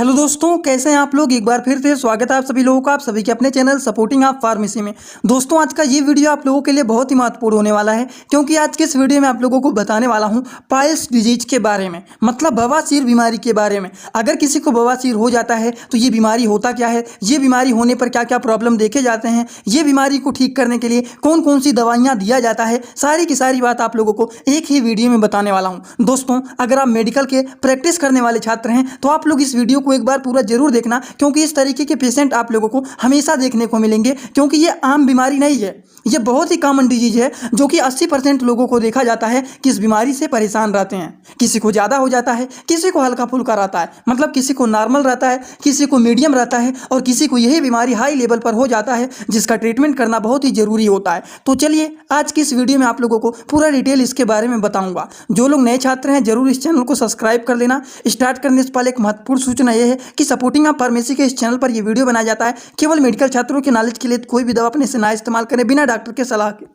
Hello दोस्तों, कैसे हैं आप लोग। एक बार फिर से स्वागत है आप सभी लोगों का, आप सभी के अपने चैनल सपोर्टिंग आप फार्मेसी में। दोस्तों, आज का ये वीडियो आप लोगों के लिए बहुत ही महत्वपूर्ण होने वाला है, क्योंकि आज के इस वीडियो में आप लोगों को बताने वाला हूं पाइल्स डिजीज के बारे में, मतलब बवासीर बीमारी के बारे में। अगर किसी को बवासीर हो जाता है तो ये बीमारी होता क्या है, ये बीमारी होने पर क्या क्या प्रॉब्लम देखे जाते हैं, ये बीमारी को ठीक करने के लिए कौन कौन सी दवाइयाँ दिया जाता है, सारी की सारी बात आप लोगों को एक ही वीडियो में बताने वाला हूँ। दोस्तों, अगर आप मेडिकल के प्रैक्टिस करने वाले छात्र हैं तो आप लोग इस वीडियो को एक बार पूरा जरूर देखना, क्योंकि इस तरीके के पेशेंट आप लोगों को हमेशा देखने को मिलेंगे। क्योंकि ये आम बीमारी नहीं है, ये बहुत ही कॉमन डिजीज है, जो कि 80% लोगों को देखा जाता है कि इस बीमारी से परेशान रहते हैं। किसी को ज़्यादा हो जाता है, किसी को हल्का फुल्का रहता है, मतलब किसी को नॉर्मल रहता है, किसी को मीडियम रहता है, और किसी को यही बीमारी हाई लेवल पर हो जाता है, जिसका ट्रीटमेंट करना बहुत ही ज़रूरी होता है। तो चलिए आज की इस वीडियो में आप लोगों को पूरा डिटेल इसके बारे में बताऊंगा। जो लोग नए छात्र हैं जरूर इस चैनल को सब्सक्राइब कर लेना। स्टार्ट करने से पहले एक महत्वपूर्ण सूचना यह है कि सपोर्टिंग आप फार्मेसी के इस चैनल पर यह वीडियो बनाया जाता है केवल मेडिकल छात्रों के नॉलेज के लिए। कोई भी दवा अपने से ना इस्तेमाल करें बिना डॉक्टर के सलाह के।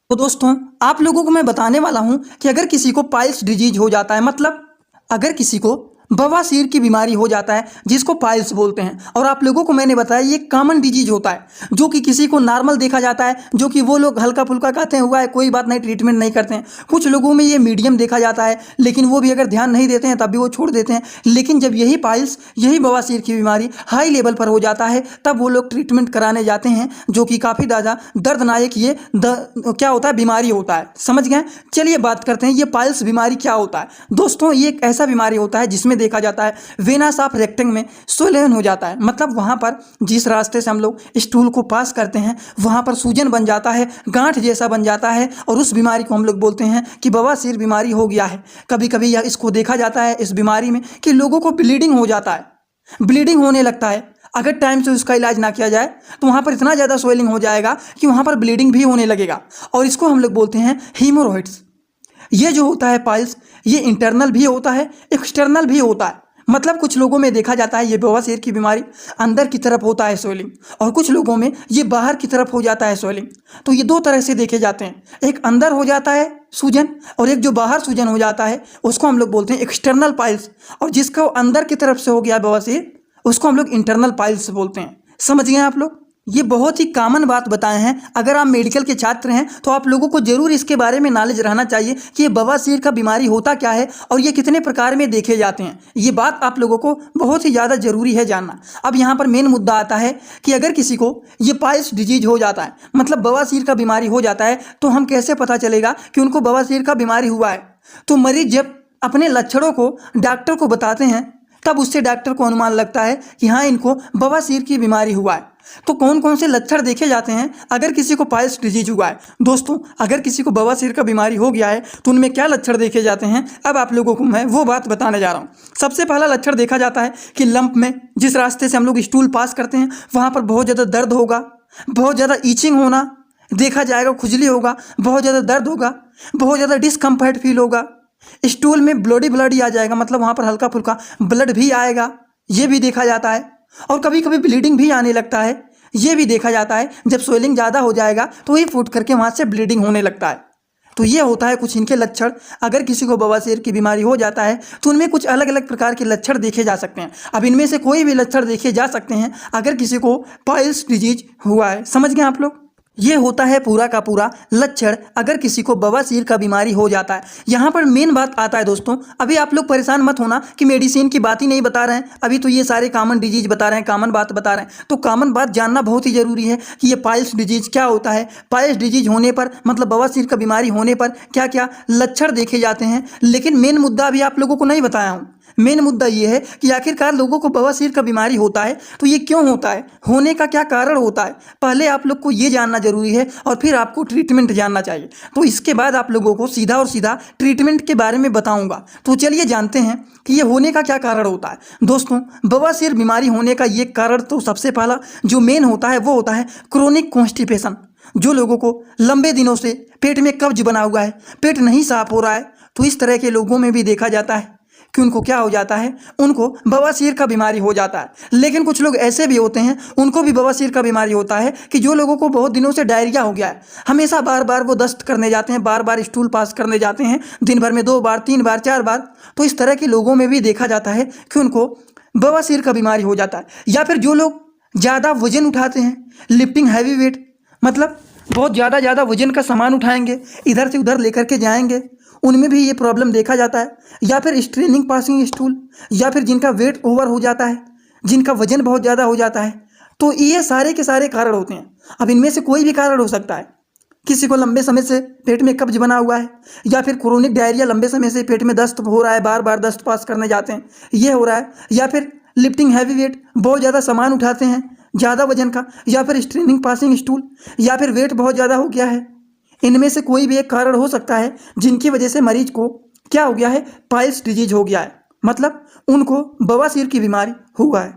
तो दोस्तों, आप लोगों को मैं बताने वाला हूं कि अगर किसी को पाइल्स डिजीज हो जाता है, मतलब अगर किसी को बवासीर की बीमारी हो जाता है, जिसको पाइल्स बोलते हैं, और आप लोगों को मैंने बताया ये कॉमन डिजीज होता है, जो कि किसी को नॉर्मल देखा जाता है, जो कि वो लोग हल्का फुल्का कहते हैं हुआ है, कोई बात नहीं, ट्रीटमेंट नहीं करते हैं। कुछ लोगों में ये मीडियम देखा जाता है, लेकिन वो भी अगर ध्यान नहीं देते हैं तब भी वो छोड़ देते हैं। लेकिन जब यही पाइल्स, यही बवासीर की बीमारी हाई लेवल पर हो जाता है, तब वो लोग ट्रीटमेंट कराने जाते हैं, जो कि काफ़ी ज़्यादा दर्दनायक ये क्या होता है, बीमारी होता है। समझ गए। चलिए बात करते हैं ये पाइल्स बीमारी क्या होता है। दोस्तों, ये एक ऐसा बीमारी होता है जिसमें देखा जाता है वेनस ऑफ रेक्टम में स्वेलन हो जाता है, मतलब वहां पर जिस रास्ते से हम लोग स्टूल को पास करते हैं वहां पर सूजन बन जाता है, गांठ जैसा बन जाता है, और उस बीमारी को हम लोग बोलते हैं कि बवासीर बीमारी हो गया है। कभी कभी यह इसको देखा जाता है इस बीमारी में कि लोगों को ब्लीडिंग हो जाता है, ब्लीडिंग होने लगता है। अगर टाइम से उसका इलाज ना किया जाए तो वहाँ पर इतना ज़्यादा स्वेलिंग हो जाएगा कि वहाँ पर ब्लीडिंग भी होने लगेगा, और इसको हम लोग बोलते हैं हीमोरॉइड्स। ये जो होता है पाइल्स, ये इंटरनल भी होता है, एक्सटर्नल भी होता है। मतलब कुछ लोगों में देखा जाता है ये बवासीर की बीमारी अंदर की तरफ होता है स्वेलिंग, और कुछ लोगों में ये बाहर की तरफ हो जाता है स्वेलिंग। तो ये दो तरह से देखे जाते हैं, एक अंदर हो जाता है सूजन, और एक जो बाहर सूजन हो जाता है उसको हम लोग बोलते हैं एक्सटर्नल पाइल्स, और जिसको अंदर की तरफ से हो गया बवासीर उसको हम लोग इंटरनल पाइल्स बोलते हैं। समझ गए आप लोग। ये बहुत ही कॉमन बात बताए हैं। अगर आप मेडिकल के छात्र हैं तो आप लोगों को जरूर इसके बारे में नॉलेज रहना चाहिए कि ये बवासीर का बीमारी होता क्या है और ये कितने प्रकार में देखे जाते हैं। ये बात आप लोगों को बहुत ही ज़्यादा जरूरी है जानना। अब यहाँ पर मेन मुद्दा आता है कि अगर किसी को ये पाइल्स डिजीज हो जाता है, मतलब बवासीर का बीमारी हो जाता है, तो हम कैसे पता चलेगा कि उनको बवासीर का बीमारी हुआ है। तो मरीज जब अपने लक्षणों को डॉक्टर को बताते हैं तब उससे डॉक्टर को अनुमान लगता है कि हाँ, इनको बवासीर की बीमारी हुआ है। तो कौन कौन से लक्षण देखे जाते हैं अगर किसी को पाइल्स डिजीज हुआ है। दोस्तों, अगर किसी को बवासीर का बीमारी हो गया है तो उनमें क्या लक्षण देखे जाते हैं, अब आप लोगों को मैं वो बात बताने जा रहा हूँ। सबसे पहला लक्षण देखा जाता है कि लंप में, जिस रास्ते से हम लोग स्टूल पास करते हैं वहाँ पर बहुत ज़्यादा दर्द होगा, बहुत ज़्यादा ईचिंग होना देखा जाएगा, खुजली होगा, बहुत ज़्यादा दर्द होगा, बहुत ज़्यादा डिस्कम्फर्ट फील होगा, स्टूल में ब्लड ही आ जाएगा, मतलब वहाँ पर हल्का फुल्का ब्लड भी आएगा, ये भी देखा जाता है। और कभी कभी ब्लीडिंग भी आने लगता है, ये भी देखा जाता है। जब स्वेलिंग ज़्यादा हो जाएगा तो ही फूट करके वहाँ से ब्लीडिंग होने लगता है। तो ये होता है कुछ इनके लक्षण। अगर किसी को बवासीर की बीमारी हो जाता है तो उनमें कुछ अलग अलग प्रकार के लक्षण देखे जा सकते हैं। अब इनमें से कोई भी लक्षण देखे जा सकते हैं अगर किसी को पाइल्स डिजीज हुआ है। समझ गए आप लोग। ये होता है पूरा का पूरा लक्षण अगर किसी को बवासीर का बीमारी हो जाता है। यहाँ पर मेन बात आता है दोस्तों, अभी आप लोग परेशान मत होना कि मेडिसिन की बात ही नहीं बता रहे हैं, अभी तो ये सारे कॉमन डिजीज बता रहे हैं, कॉमन बात बता रहे हैं। तो कॉमन बात जानना बहुत ही जरूरी है कि ये पाइल्स डिजीज क्या होता है, पाइल्स डिजीज होने पर, मतलब बवासीर का बीमारी होने पर क्या क्या लक्षण देखे जाते हैं। लेकिन मेन मुद्दा अभी आप लोगों को नहीं बताया हूँ। मेन मुद्दा ये है कि आखिरकार लोगों को बवासीर का बीमारी होता है तो ये क्यों होता है, होने का क्या कारण होता है, पहले आप लोग को ये जानना जरूरी है, और फिर आपको ट्रीटमेंट जानना चाहिए। तो इसके बाद आप लोगों को सीधा और सीधा ट्रीटमेंट के बारे में बताऊंगा। तो चलिए जानते हैं कि ये होने का क्या कारण होता है। दोस्तों, बवासीर बीमारी होने का ये कारण तो सबसे पहला जो मेन होता है वो होता है क्रोनिक कॉन्स्टिपेशन। जो लोगों को लंबे दिनों से पेट में कब्ज बना हुआ है, पेट नहीं साफ हो रहा है, तो इस तरह के लोगों में भी देखा जाता है कि उनको क्या हो जाता है, उनको बवासीर का बीमारी हो जाता है। लेकिन कुछ लोग ऐसे भी होते हैं उनको भी बवासीर का बीमारी होता है कि जो लोगों को बहुत दिनों से डायरिया हो गया है, हमेशा बार बार वो दस्त करने जाते हैं, बार बार स्टूल पास करने जाते हैं, दिन भर में 2 बार 3 बार 4 बार। तो इस तरह के लोगों में भी देखा जाता है कि उनको बवासीर का बीमारी हो जाता है। या फिर जो लोग ज़्यादा वजन उठाते हैं, लिफ्टिंग हैवी वेट, मतलब बहुत ज़्यादा वजन का सामान उठाएंगे, इधर से उधर लेकर के जाएंगे, उनमें भी ये प्रॉब्लम देखा जाता है। या फिर स्ट्रेनिंग पासिंग स्टूल, या फिर जिनका वेट ओवर हो जाता है, जिनका वजन बहुत ज़्यादा हो जाता है, तो ये सारे के सारे कारण होते हैं। अब इनमें से कोई भी कारण हो सकता है। किसी को लंबे समय से पेट में कब्ज बना हुआ है, या फिर क्रोनिक डायरिया, लंबे समय से पेट में दस्त हो रहा है, बार बार दस्त पास करने जाते हैं, ये हो रहा है। या फिर लिफ्टिंग हैवी वेट, बहुत ज़्यादा सामान उठाते हैं ज़्यादा वजन का, या फिर स्ट्रेनिंग पासिंग स्टूल, या फिर वेट बहुत ज़्यादा हो गया है। इनमें से कोई भी एक कारण हो सकता है जिनकी वजह से मरीज को क्या हो गया है, पाइल्स डिजीज हो गया है, मतलब उनको बवासीर की बीमारी हुआ है।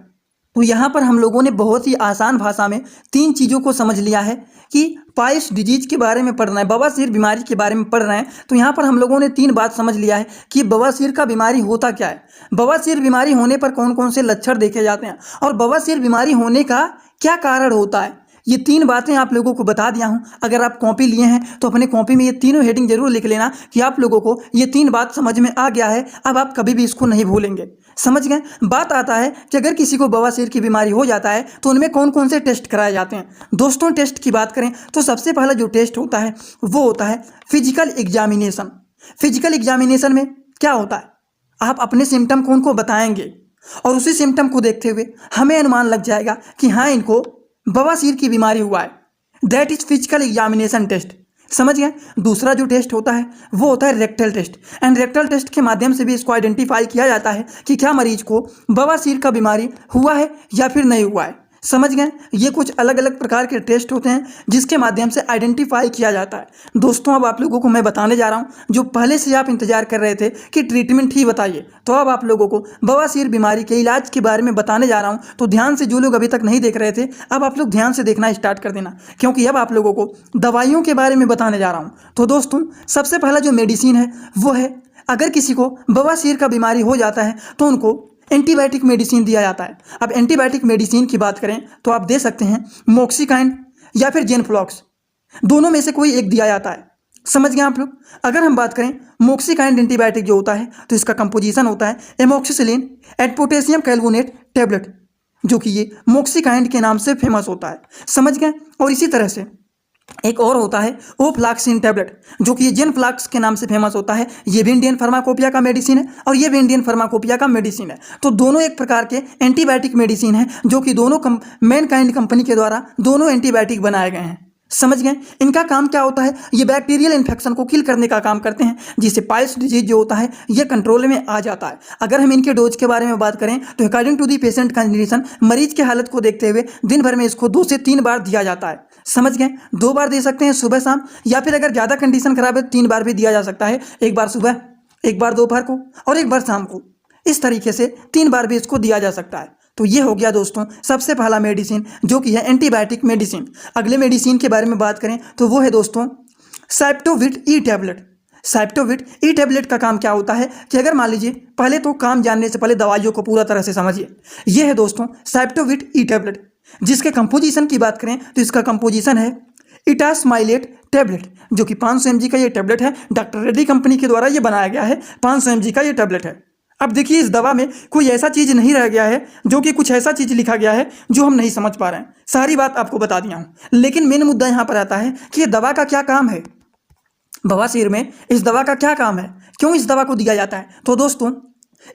तो यहाँ पर हम लोगों ने बहुत ही आसान भाषा में 3 चीज़ों को समझ लिया है कि पाइल्स डिजीज के बारे में पढ़ रहे हैं, बवासीर बीमारी के बारे में पढ़ रहे हैं। तो यहाँ पर हम लोगों ने 3 बात समझ लिया है कि बवासीर का बीमारी होता क्या है, बवासीर बीमारी होने पर कौन कौन से लक्षण देखे जाते हैं, और बवासीर बीमारी होने का क्या कारण होता है। ये 3 बातें आप लोगों को बता दिया हूँ। अगर आप कॉपी लिए हैं तो अपने कॉपी में ये तीनों हेडिंग जरूर लिख लेना कि आप लोगों को ये 3 बात समझ में आ गया है। अब आप कभी भी इसको नहीं भूलेंगे। समझ गए। बात आता है कि अगर किसी को बवासीर की बीमारी हो जाता है तो उनमें कौन कौन से टेस्ट कराए जाते हैं। दोस्तों, टेस्ट की बात करें तो सबसे पहला जो टेस्ट होता है वो होता है फिजिकल एग्जामिनेशन। फिजिकल एग्जामिनेशन में क्या होता है, आप अपने सिम्टम को उनको बताएंगे और उसी सिम्टम को देखते हुए हमें अनुमान लग जाएगा कि हाँ, इनको बवासीर की बीमारी हुआ है। That is physical examination test. समझ गए। दूसरा जो टेस्ट होता है वो होता है rectal test. And rectal test के माध्यम से भी इसको आइडेंटिफाई किया जाता है कि क्या मरीज को बवासीर का बीमारी हुआ है या फिर नहीं हुआ है। समझ गए। ये कुछ अलग अलग प्रकार के टेस्ट होते हैं जिसके माध्यम से आइडेंटिफाई किया जाता है। दोस्तों, अब आप लोगों को मैं बताने जा रहा हूँ, जो पहले से आप इंतजार कर रहे थे कि ट्रीटमेंट ही बताइए, तो अब आप लोगों को बवासीर बीमारी के इलाज के बारे में बताने जा रहा हूँ। तो ध्यान से, जो लोग अभी तक नहीं देख रहे थे, अब आप लोग ध्यान से देखना स्टार्ट कर देना, क्योंकि अब आप लोगों को दवाइयों के बारे में बताने जा रहा हूँ। तो दोस्तों, सबसे पहला जो मेडिसिन है वो है, अगर किसी को बवासीर का बीमारी हो जाता है तो उनको एंटीबायोटिक मेडिसिन दिया जाता है। अब एंटीबायोटिक मेडिसिन की बात करें तो आप दे सकते हैं मोक्सिकाइन या फिर जेनफ्लॉक्स, दोनों में से कोई एक दिया जाता है। समझ गए आप लोग। अगर हम बात करें मोक्सिकाइन एंटीबायोटिक जो होता है तो इसका कंपोजिशन होता है एमोक्सिसिलिन एंड पोटेशियम कैल्वोनेट टैबलेट, जो कि ये मोक्सिकाइन के नाम से फेमस होता है। समझ गए। और इसी तरह से एक और होता है ओफ्लाक्सिन टैबलेट, जो कि ये जेनफ्लॉक्स के नाम से फेमस होता है। ये भी इंडियन फार्माकोपिया का मेडिसिन है और ये भी इंडियन फार्माकोपिया का मेडिसिन है। तो दोनों एक प्रकार के एंटीबायोटिक मेडिसिन है, जो कि दोनों मैनकाइंड कंपनी के द्वारा दोनों एंटीबायोटिक बनाए गए हैं। समझ गए। इनका काम क्या होता है, ये बैक्टीरियल इन्फेक्शन को किल करने का काम करते हैं, जिससे पाइल्स डिजीज जो होता है ये कंट्रोल में आ जाता है। अगर हम इनके डोज के बारे में बात करें तो according to the patient condition, मरीज की हालत को देखते हुए दिन भर में इसको 2 से 3 बार दिया जाता है। समझ गए। 2 बार दे सकते हैं, सुबह शाम, या फिर अगर ज़्यादा कंडीशन खराब है 3 बार भी दिया जा सकता है। 1 बार सुबह, 1 बार दोपहर को और 1 बार शाम को। इस तरीके से 3 बार भी इसको दिया जा सकता है। तो ये हो गया दोस्तों सबसे पहला मेडिसिन, जो कि है एंटीबायोटिक मेडिसिन। अगले मेडिसिन के बारे में बात करें तो वो है दोस्तों सैप्टोविट ई टैबलेट। सैप्टोविट ई टैबलेट का काम क्या होता है कि अगर मान लीजिए, पहले तो काम जानने से पहले दवाइयों को पूरा तरह से समझिए। ये है दोस्तों सैप्टोविट ई टैबलेट, जिसके कंपोजिशन की बात करें तो इसका कंपोजिशन है इटास्माइलेट टैबलेट, जो कि 500 mg का ये टैबलेट है। डॉक्टर रेड्डी कंपनी के द्वारा ये बनाया गया है। 500 mg का ये टैबलेट है। अब देखिए, इस दवा में कोई ऐसा चीज़ नहीं रह गया है जो कि कुछ ऐसा चीज़ लिखा गया है जो हम नहीं समझ पा रहे हैं। सारी बात आपको बता दिया हूँ, लेकिन मेन मुद्दा यहाँ पर आता है कि ये दवा का क्या काम है, बवासीर में इस दवा का क्या काम है, क्यों इस दवा को दिया जाता है। तो दोस्तों,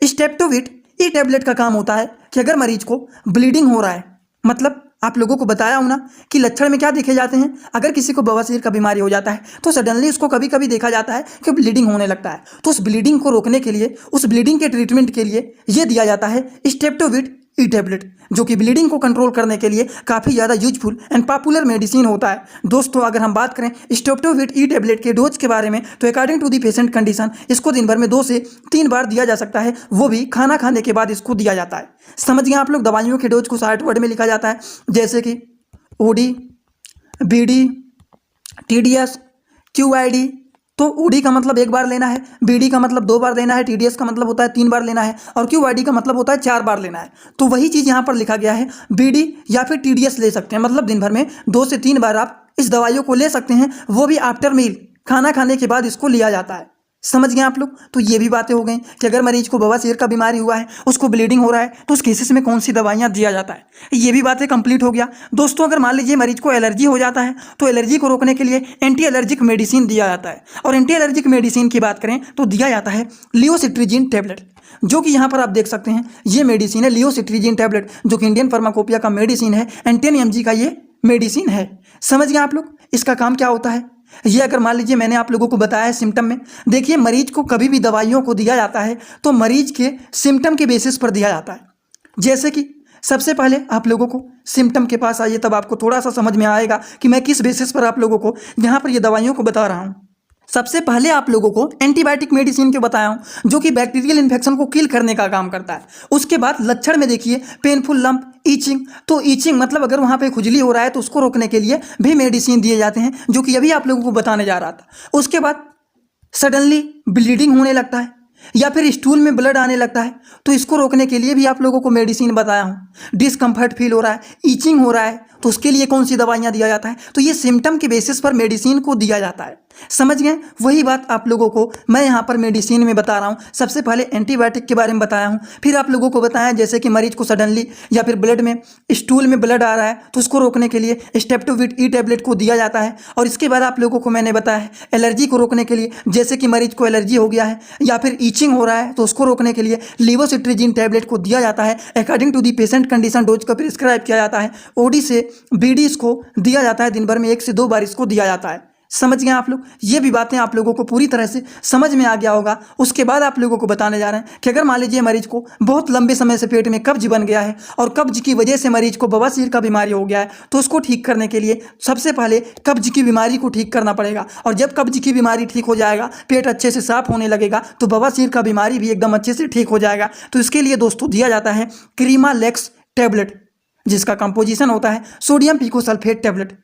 स्टेप्टोविट ई टैबलेट का काम होता है कि अगर मरीज को ब्लीडिंग हो रहा है, मतलब आप लोगों को बताया हूं ना कि लक्षण में क्या देखे जाते हैं, अगर किसी को बवासीर का बीमारी हो जाता है तो सडनली उसको कभी कभी देखा जाता है कि ब्लीडिंग होने लगता है। तो उस ब्लीडिंग को रोकने के लिए, उस ब्लीडिंग के ट्रीटमेंट के लिए ये दिया जाता है स्टेप्टोविट ई टैबलेट, जो कि ब्लीडिंग को कंट्रोल करने के लिए काफ़ी ज़्यादा यूजफुल एंड पॉपुलर मेडिसिन होता है। दोस्तों, अगर हम बात करें स्टेप्टोविट ई टैबलेट के डोज के बारे में तो according to the patient condition इसको दिन भर में 2 से 3 बार दिया जा सकता है, वो भी खाना खाने के बाद इसको दिया जाता है। समझ गए आप लोग। दवाइयों के डोज को 60 वर्ड में लिखा जाता है, जैसे कि ओडी, बीडी, टीडीएस, क्यूआईडी। तो ओडी का मतलब 1 बार लेना है, बीडी का मतलब 2 बार लेना है, टीडीएस का मतलब होता है 3 बार लेना है, और क्यूआईडी का मतलब होता है 4 बार लेना है। तो वही चीज़ यहाँ पर लिखा गया है, बीडी या फिर टीडीएस ले सकते हैं, मतलब दिन भर में 2 से 3 बार आप इस दवाइयों को ले सकते हैं, वो भी आफ्टर मील, खाना खाने के बाद इसको लिया जाता है। समझ गए आप लोग। तो ये भी बातें हो गई कि अगर मरीज को बवासीर का बीमारी हुआ है, उसको ब्लीडिंग हो रहा है, तो उस केसेस में कौन सी दवाइयाँ दिया जाता है, ये भी बातें कंप्लीट हो गया। दोस्तों अगर मान लीजिए मरीज को एलर्जी हो जाता है तो एलर्जी को रोकने के लिए एंटी एलर्जिक मेडिसिन दिया जाता है। और एंटी एलर्जिक मेडिसिन की बात करें तो दिया जाता है लियोसिट्रीजिन टैबलेट, जो कि यहाँ पर आप देख सकते हैं ये मेडिसिन है लियोसिट्रीजिन टैबलेट, जो कि इंडियन फार्माकोपिया का मेडिसिन है, 10 mg का ये मेडिसिन है। समझ गए आप लोग। इसका काम क्या होता है, ये अगर मान लीजिए मैंने आप लोगों को बताया है सिम्टम में, देखिए मरीज को कभी भी दवाइयों को दिया जाता है तो मरीज के सिम्टम के बेसिस पर दिया जाता है। जैसे कि सबसे पहले आप लोगों को सिम्टम के पास आइए, तब आपको थोड़ा सा समझ में आएगा कि मैं किस बेसिस पर आप लोगों को यहाँ पर ये दवाइयों को बता रहा हूँ। सबसे पहले आप लोगों को एंटीबायोटिक मेडिसिन के बताया हूँ, जो कि बैक्टीरियल इन्फेक्शन को किल करने का काम करता है। उसके बाद लक्षण में देखिए पेनफुल लंप, ईचिंग, तो ईचिंग मतलब अगर वहाँ पे खुजली हो रहा है तो उसको रोकने के लिए भी मेडिसिन दिए जाते हैं, जो कि अभी आप लोगों को बताने जा रहा था। उसके बाद सडनली ब्लीडिंग होने लगता है या फिर स्टूल में ब्लड आने लगता है, तो इसको रोकने के लिए भी आप लोगों को मेडिसिन बताया हूँ। डिस्कम्फर्ट फील हो रहा है, ईचिंग हो रहा है, तो उसके लिए कौन सी दवाइयाँ दिया जाता है, तो ये सिम्टम के बेसिस पर मेडिसिन को दिया जाता है। समझ गए। वही बात आप लोगों को मैं यहाँ पर मेडिसिन में बता रहा हूँ। सबसे पहले एंटीबायोटिक के बारे में बताया हूँ, फिर आप लोगों को बताया जैसे कि मरीज को सडनली या फिर ब्लड में स्टूल में ब्लड आ रहा है तो उसको रोकने के लिए स्टेप्टोविट ई टैबलेट को दिया जाता है। और इसके बाद आप लोगों को मैंने बताया है एलर्जी को रोकने के लिए, जैसे कि मरीज को एलर्जी हो गया है या फिर ईचिंग हो रहा है तो उसको रोकने के लिए लिवोसिट्रीजिन टैबलेट को दिया जाता है। According to the patient condition dose को प्रिस्क्राइब किया जाता है। ओडी से बीडी इसको दिया जाता है, दिन भर में 1 से 2 बार इसको दिया जाता है। समझ गए आप लोग। ये भी बातें आप लोगों को पूरी तरह से समझ में आ गया होगा। उसके बाद आप लोगों को बताने जा रहे हैं कि अगर मान लीजिए मरीज को बहुत लंबे समय से पेट में कब्ज बन गया है और कब्ज की वजह से मरीज को बवासीर का बीमारी हो गया है, तो उसको ठीक करने के लिए सबसे पहले कब्ज की बीमारी को ठीक करना पड़ेगा। और जब कब्ज की बीमारी ठीक हो जाएगा, पेट अच्छे से साफ होने लगेगा, तो बवासीर का बीमारी भी एकदम अच्छे से ठीक हो जाएगा। तो इसके लिए दोस्तों दिया जाता है क्रीमालेक्स टैबलेट, जिसका कंपोजिशन होता है सोडियम पिकोसल्फेट टैबलेट,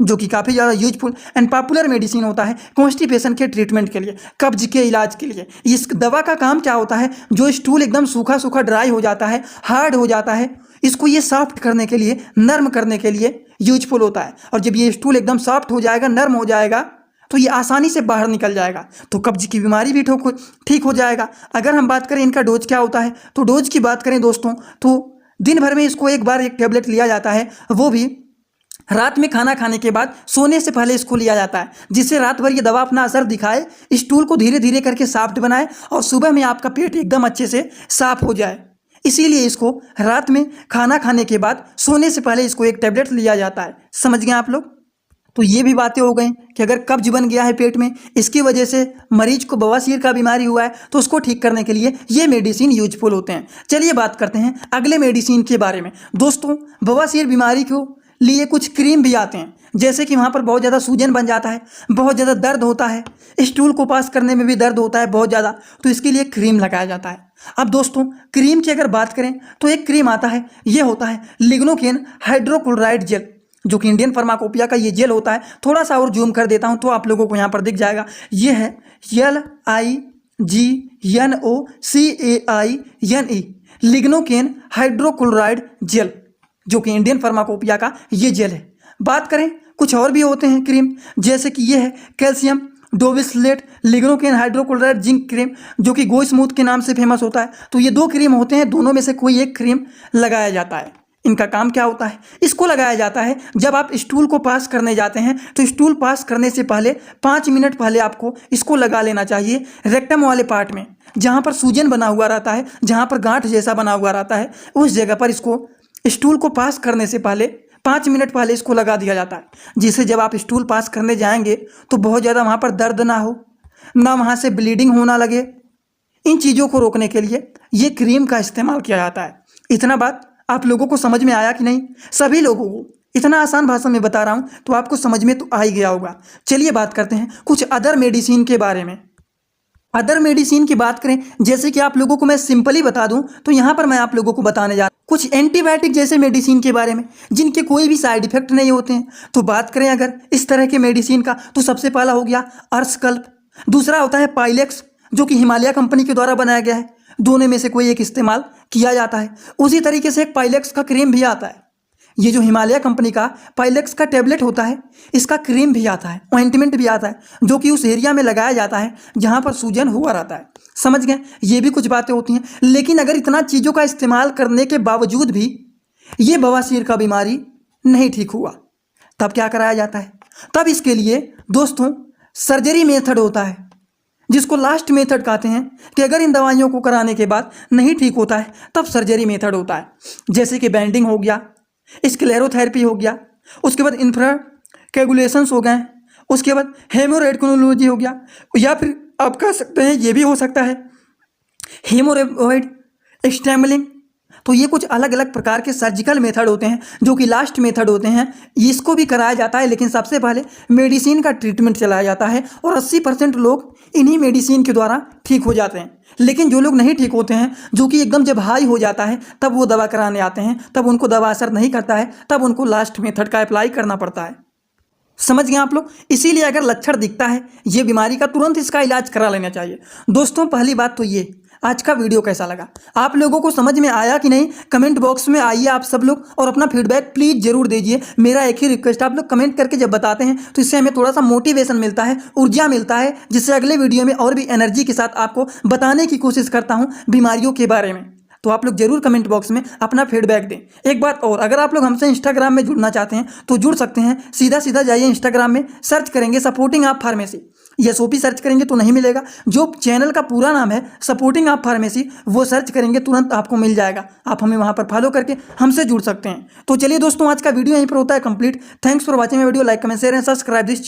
जो कि काफ़ी ज़्यादा यूजफुल एंड पॉपुलर मेडिसिन होता है कॉन्स्टिपेशन के ट्रीटमेंट के लिए, कब्ज के इलाज के लिए। इस दवा का काम क्या होता है, जो स्टूल एकदम सूखा सूखा ड्राई हो जाता है, हार्ड हो जाता है, इसको ये सॉफ्ट करने के लिए, नर्म करने के लिए यूजफुल होता है। और जब ये स्टूल एकदम सॉफ्ट हो जाएगा, नर्म हो जाएगा, तो ये आसानी से बाहर निकल जाएगा, तो कब्ज की बीमारी भी ठीक हो जाएगा। अगर हम बात करें इनका डोज क्या होता है, तो डोज की बात करें दोस्तों तो दिन भर में इसको एक बार एक टैबलेट लिया जाता है, वो भी रात में खाना खाने के बाद सोने से पहले इसको लिया जाता है, जिससे रात भर ये दवा अपना असर दिखाए, स्टूल को धीरे धीरे करके सॉफ्ट बनाए और सुबह में आपका पेट एकदम अच्छे से साफ हो जाए। इसीलिए इसको रात में खाना खाने के बाद सोने से पहले इसको एक टैबलेट लिया जाता है। समझ गए आप लोग। तो ये भी बातें हो गई कि अगर कब्ज बन गया है पेट में, इसकी वजह से मरीज को बवासीर का बीमारी हुआ है, तो उसको ठीक करने के लिए ये मेडिसिन यूजफुल होते हैं। चलिए बात करते हैं अगले मेडिसिन के बारे में। दोस्तों बवासीर बीमारी को लिए कुछ क्रीम भी आते हैं, जैसे कि वहाँ पर बहुत ज़्यादा सूजन बन जाता है, बहुत ज़्यादा दर्द होता है, स्टूल को पास करने में भी दर्द होता है बहुत ज़्यादा, तो इसके लिए क्रीम लगाया जाता है। अब दोस्तों क्रीम की अगर बात करें तो एक क्रीम आता है, ये होता है लिग्नोकेन हाइड्रोक्लोराइड जेल, जो कि इंडियन फार्माकोपिया का ये जेल होता है। थोड़ा सा और जूम कर देता हूँ तो आप लोगों को यहाँ पर दिख जाएगा। ये है LIGNOCAINE लिग्नोकेन हाइड्रोक्लोराइड जेल, जो कि इंडियन फार्माकोपिया का ये जेल है। बात करें कुछ और भी होते हैं क्रीम, जैसे कि ये है calcium dobesilate lignocaine hydrochloride zinc cream, जो कि गो स्मूथ के नाम से फेमस होता है। तो ये 2 क्रीम होते हैं, दोनों में से कोई एक क्रीम लगाया जाता है। इनका काम क्या होता है, इसको लगाया जाता है जब आप स्टूल को पास करने जाते हैं, तो स्टूल पास करने से पहले 5 मिनट पहले आपको इसको लगा लेना चाहिए रेक्टम वाले पार्ट में, जहाँ पर सूजन बना हुआ रहता है, जहाँ पर गांठ जैसा बना हुआ रहता है, उस जगह पर इसको स्टूल को पास करने से पहले 5 मिनट पहले इसको लगा दिया जाता है, जिससे जब आप स्टूल पास करने जाएंगे तो बहुत ज़्यादा वहाँ पर दर्द ना हो, ना वहाँ से ब्लीडिंग होना लगे। इन चीज़ों को रोकने के लिए ये क्रीम का इस्तेमाल किया जाता है। इतना बात आप लोगों को समझ में आया कि नहीं? सभी लोगों को इतना आसान भाषा में बता रहा हूँ तो आपको समझ में तो आ ही गया होगा। चलिए बात करते हैं कुछ अदर मेडिसिन के बारे में। अदर मेडिसिन की बात करें, जैसे कि आप लोगों को मैं सिंपली बता दूं तो यहाँ पर मैं आप लोगों को बताने जा रहा हूँ कुछ एंटीबायोटिक जैसे मेडिसिन के बारे में, जिनके कोई भी साइड इफेक्ट नहीं होते हैं। तो बात करें अगर इस तरह के मेडिसिन का, तो सबसे पहला हो गया अर्सकल्प, दूसरा होता है पाइलेक्स, जो कि हिमालय कंपनी के द्वारा बनाया गया है। दोनों में से कोई एक इस्तेमाल किया जाता है। उसी तरीके से एक पाइलेक्स का क्रीम भी आता है, ये जो हिमालय कंपनी का पाइलेक्स का टैबलेट होता है, इसका क्रीम भी आता है, ऑइंटमेंट भी आता है, जो कि उस एरिया में लगाया जाता है जहाँ पर सूजन हुआ रहता है। समझ गए, ये भी कुछ बातें होती हैं। लेकिन अगर इतना चीज़ों का इस्तेमाल करने के बावजूद भी ये बवासीर का बीमारी नहीं ठीक हुआ, तब क्या कराया जाता है? तब इसके लिए दोस्तों सर्जरी मेथड होता है, जिसको लास्ट मेथड कहते हैं कि अगर इन दवाइयों को कराने के बाद नहीं ठीक होता है तब सर्जरी मेथड होता है। जैसे कि बैंडिंग हो गया, स्क्लेरोथेरेपी हो गया, उसके बाद इंफ्राकोगुलेशंस हो गए, उसके बाद हेमोरेडिकोलॉजी हो गया, या फिर आप कह सकते हैं ये भी हो सकता है हेमोरेबॉइड स्टेमलिंग। तो ये कुछ अलग अलग प्रकार के सर्जिकल मेथड होते हैं जो कि लास्ट मेथड होते हैं, इसको भी कराया जाता है। लेकिन सबसे पहले मेडिसिन का ट्रीटमेंट चलाया जाता है और 80% लोग इन्हीं मेडिसिन के द्वारा ठीक हो जाते हैं। लेकिन जो लोग नहीं ठीक होते हैं, जो कि एकदम जब हाई हो जाता है तब वो दवा कराने आते हैं, तब उनको दवा असर नहीं करता है, तब उनको लास्ट मेथड का अप्लाई करना पड़ता है। समझ गए आप लोग? इसीलिए अगर लक्षण दिखता है ये बीमारी का, तुरंत इसका इलाज करा लेना चाहिए। दोस्तों पहली बात तो ये, आज का वीडियो कैसा लगा, आप लोगों को समझ में आया कि नहीं? कमेंट बॉक्स में आइए आप सब लोग और अपना फीडबैक प्लीज़ जरूर दीजिए। मेरा एक ही रिक्वेस्ट, आप लोग कमेंट करके जब बताते हैं तो इससे हमें थोड़ा सा मोटिवेशन मिलता है, ऊर्जा मिलता है, जिससे अगले वीडियो में और भी एनर्जी के साथ आपको बताने की कोशिश करता हूँ बीमारियों के बारे में। तो आप लोग जरूर कमेंट बॉक्स में अपना फीडबैक दें। एक बात और, अगर आप लोग हमसे इंस्टाग्राम में जुड़ना चाहते हैं तो जुड़ सकते हैं। सीधा सीधा जाइए इंस्टाग्राम में, सर्च करेंगे सपोर्टिंग आप फार्मेसी, SOP सर्च करेंगे तो नहीं मिलेगा, जो चैनल का पूरा नाम है सपोर्टिंग आप फार्मेसी, वो सर्च करेंगे तुरंत आपको मिल जाएगा। आप हमें वहाँ पर फॉलो करके हमसे जुड़ सकते हैं। तो चलिए दोस्तों, आज का वीडियो यहीं पर होता है complete. Thanks for watching my video. Like comment share and subscribe this channel.